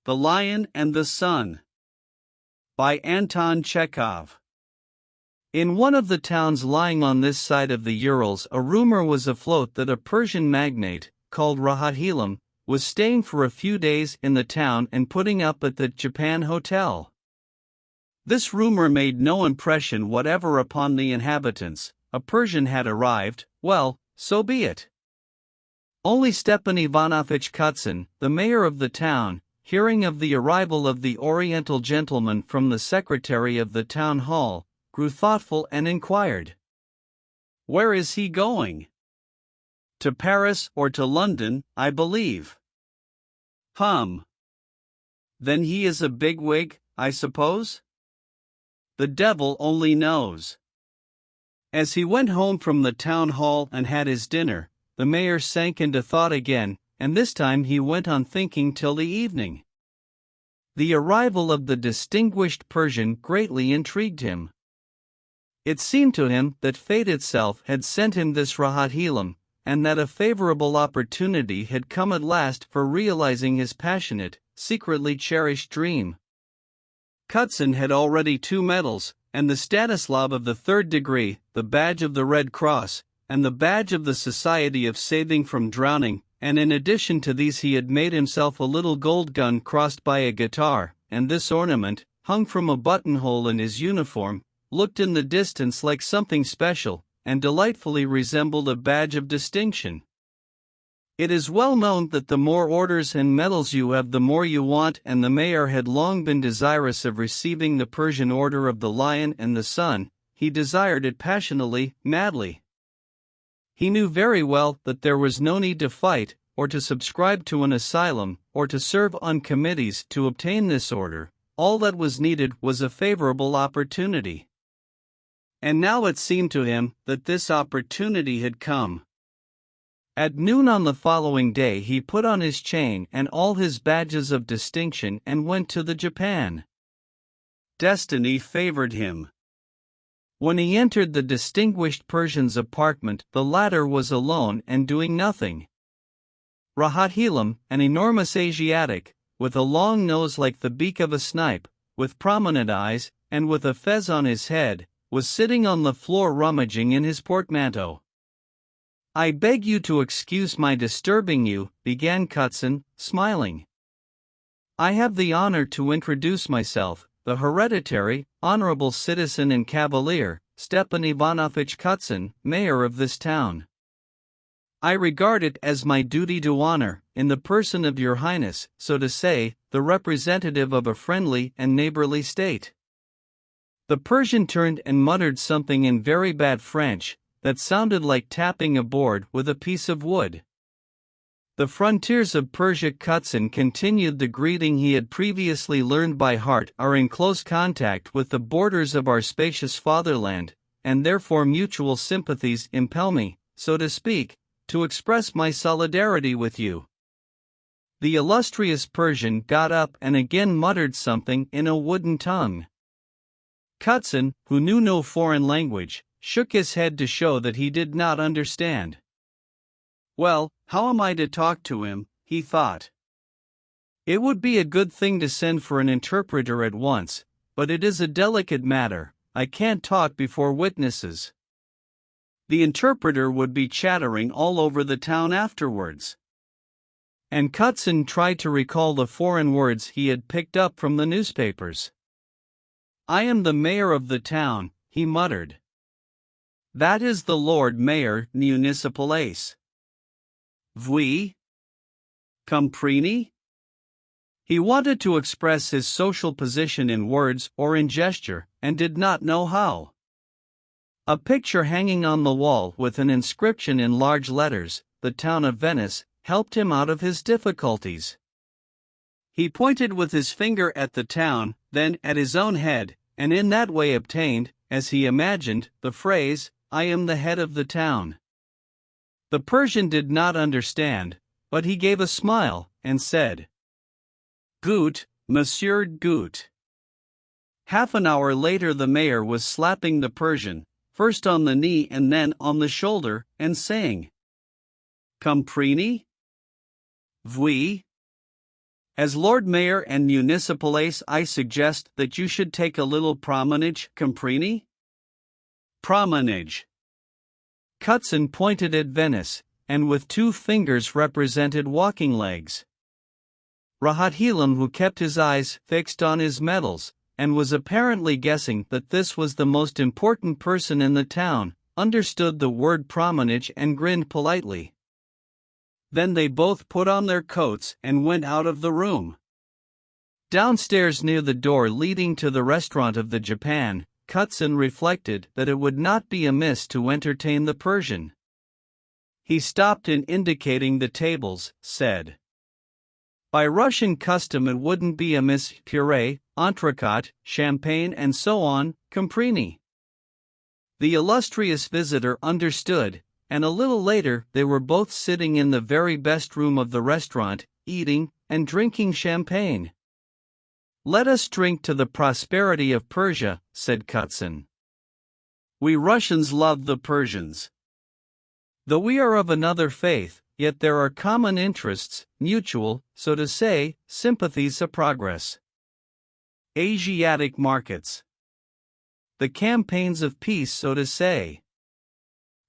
The Lion and the Sun by Anton Chekhov. In one of the towns lying on this side of the Urals, a rumor was afloat that a Persian magnate, called Rahathilam, was staying for a few days in the town and putting up at the Japan Hotel. This rumor made no impression whatever upon the inhabitants. A Persian had arrived, well, so be it. Only Stepan Ivanovich Kutsin, the mayor of the town, hearing of the arrival of the Oriental gentleman from the secretary of the town hall, grew thoughtful and inquired, "Where is he going? To Paris or to London, I believe." Then he is a bigwig, I suppose? The devil only knows. As he went home from the town hall and had his dinner, the mayor sank into thought again, and this time he went on thinking till the evening. The arrival of the distinguished Persian greatly intrigued him. It seemed to him that fate itself had sent him this Rahathilam, and that a favorable opportunity had come at last for realizing his passionate, secretly cherished dream. Kutsin had already 2 medals, and the Stanislav of the 3rd degree, the badge of the Red Cross, and the badge of the Society of Saving from Drowning, and in addition to these he had made himself a little gold gun crossed by a guitar, and this ornament, hung from a buttonhole in his uniform, looked in the distance like something special, and delightfully resembled a badge of distinction. It is well known that the more orders and medals you have the more you want, and the mayor had long been desirous of receiving the Persian Order of the Lion and the Sun. He desired it passionately, madly. He knew very well that there was no need to fight, or to subscribe to an asylum, or to serve on committees to obtain this order. All that was needed was a favorable opportunity. And now it seemed to him that this opportunity had come. At noon on the following day he put on his chain and all his badges of distinction and went to the Japan. Destiny favored him. When he entered the distinguished Persian's apartment, the latter was alone and doing nothing. Rahathilam, an enormous Asiatic, with a long nose like the beak of a snipe, with prominent eyes, and with a fez on his head, was sitting on the floor rummaging in his portmanteau. "I beg you to excuse my disturbing you," began Kutsin, smiling. "I have the honor to introduce myself, the hereditary, honorable citizen and cavalier, Stepan Ivanovich Kutsin, mayor of this town. I regard it as my duty to honor, in the person of your highness, so to say, the representative of a friendly and neighborly state." The Persian turned and muttered something in very bad French, that sounded like tapping a board with a piece of wood. The frontiers of Persia. Kutsin continued the greeting he had previously learned by heart, are in close contact with the borders of our spacious fatherland, and therefore mutual sympathies impel me, so to speak, to express my solidarity with you. The illustrious Persian got up and again muttered something in a wooden tongue. Kutsin, who knew no foreign language, shook his head to show that he did not understand. "Well, how am I to talk to him?" he thought. "It would be a good thing to send for an interpreter at once, but it is a delicate matter. I can't talk before witnesses. The interpreter would be chattering all over the town afterwards." And Kutsin tried to recall the foreign words he had picked up from the newspapers. "I am the mayor of the town," he muttered. "That is the Lord Mayor Municipalace. Vous comprenez?" He wanted to express his social position in words or in gesture, and did not know how. A picture hanging on the wall with an inscription in large letters, "The Town of Venice," helped him out of his difficulties. He pointed with his finger at the town, then at his own head, and in that way obtained, as he imagined, the phrase, "I am the head of the town." The Persian did not understand, but he gave a smile, and said, "Gut, Monsieur, gut." Half an hour later the mayor was slapping the Persian, first on the knee and then on the shoulder, and saying, "Comprenez? Vous?" As Lord Mayor and Municipal Ace, I suggest that you should take a little promenade, comprini? Promenade. Cutson pointed at Venice, and with 2 fingers represented walking legs. Rahathilam, who kept his eyes fixed on his medals, and was apparently guessing that this was the most important person in the town, understood the word promenade and grinned politely. Then they both put on their coats and went out of the room. Downstairs near the door leading to the restaurant of the Japan, Cutson reflected that it would not be amiss to entertain the Persian. He stopped and, indicating the tables, said, "By Russian custom it wouldn't be amiss, puree, entrecôte, champagne and so on, comprini." The illustrious visitor understood, and a little later they were both sitting in the very best room of the restaurant, eating and drinking champagne. "Let us drink to the prosperity of Persia," said Cutson. "We Russians love the Persians. Though we are of another faith, yet there are common interests, mutual, so to say, sympathies of progress. Asiatic markets. The campaigns of peace, so to say."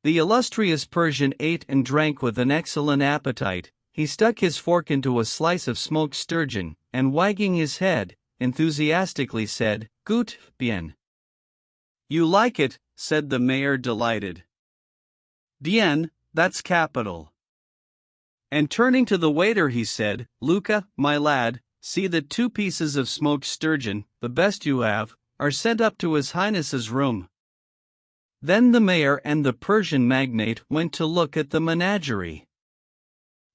The illustrious Persian ate and drank with an excellent appetite. He stuck his fork into a slice of smoked sturgeon, and wagging his head, enthusiastically said, "Gut, bien." "You like it," said the mayor, delighted. "Bien, that's capital." And turning to the waiter he said, "Luca, my lad, see that 2 pieces of smoked sturgeon, the best you have, are sent up to His Highness's room." Then the mayor and the Persian magnate went to look at the menagerie.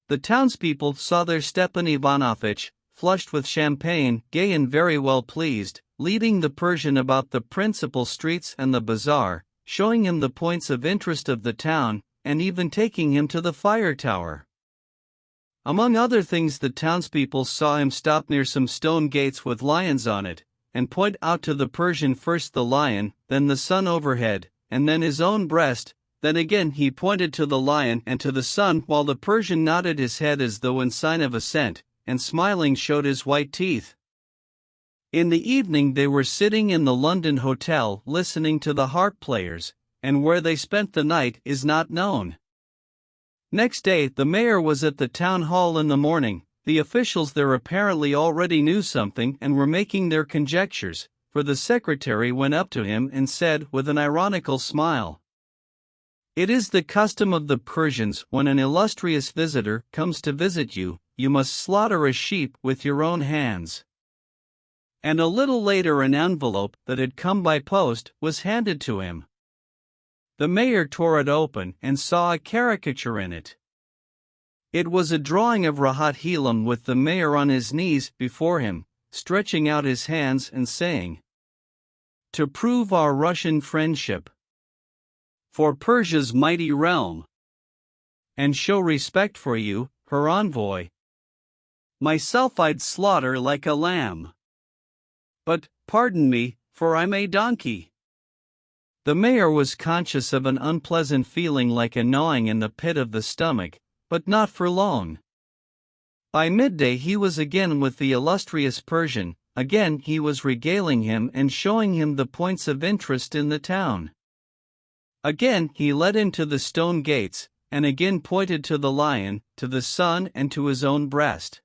The townspeople saw their Stepan Ivanovitch, flushed with champagne, gay and very well pleased, leading the Persian about the principal streets and the bazaar, showing him the points of interest of the town, and even taking him to the fire tower. Among other things, the townspeople saw him stop near some stone gates with lions on it, and point out to the Persian first the lion, then the sun overhead, and then his own breast. Then again he pointed to the lion and to the sun, while the Persian nodded his head as though in sign of assent, and smiling showed his white teeth. In the evening they were sitting in the London hotel listening to the harp players, and where they spent the night is not known. Next day the mayor was at the town hall in the morning. The officials there apparently already knew something and were making their conjectures, for the secretary went up to him and said with an ironical smile, "It is the custom of the Persians, when an illustrious visitor comes to visit you, you must slaughter a sheep with your own hands." And a little later an envelope that had come by post was handed to him. The mayor tore it open and saw a caricature in it. It was a drawing of Rahathilam with the mayor on his knees before him, stretching out his hands and saying, "To prove our Russian friendship for Persia's mighty realm, and show respect for you, her envoy, myself I'd slaughter like a lamb. But, pardon me, for I'm a donkey." The mayor was conscious of an unpleasant feeling like a gnawing in the pit of the stomach, but not for long. By midday he was again with the illustrious Persian. Again he was regaling him and showing him the points of interest in the town. Again he led him to the stone gates, and again pointed to the lion, to the sun and to his own breast.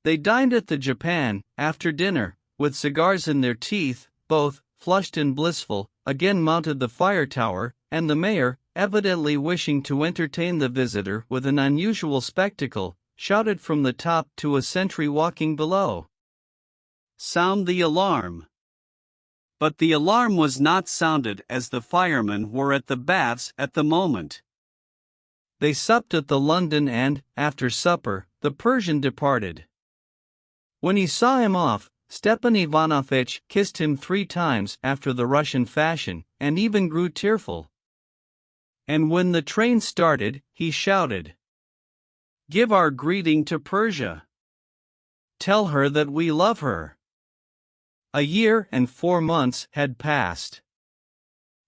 They dined at the Japan, after dinner, with cigars in their teeth, both, flushed and blissful, again mounted the fire tower, and the mayor, evidently wishing to entertain the visitor with an unusual spectacle, shouted from the top to a sentry walking below, "Sound the alarm." But the alarm was not sounded, as the firemen were at the baths at the moment. They supped at the London and, after supper, the Persian departed. When he saw him off, Stepan Ivanovitch kissed him 3 times after the Russian fashion, and even grew tearful. And when the train started, he shouted, "Give our greeting to Persia. Tell her that we love her." A year and 4 months had passed.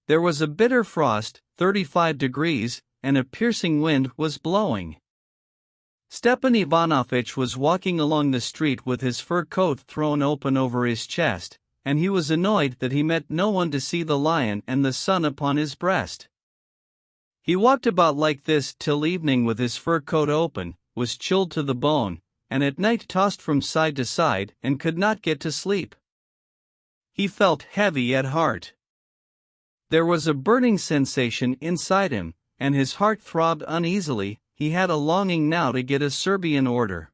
There was a bitter frost, 35 degrees, and a piercing wind was blowing. Stepan Ivanovitch was walking along the street with his fur coat thrown open over his chest, and he was annoyed that he met no one to see the lion and the sun upon his breast. He walked about like this till evening with his fur coat open, was chilled to the bone, and at night tossed from side to side and could not get to sleep. He felt heavy at heart. There was a burning sensation inside him, and his heart throbbed uneasily. He had a longing now to get a Serbian order.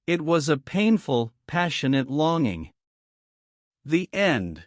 It was a painful, passionate longing. The end.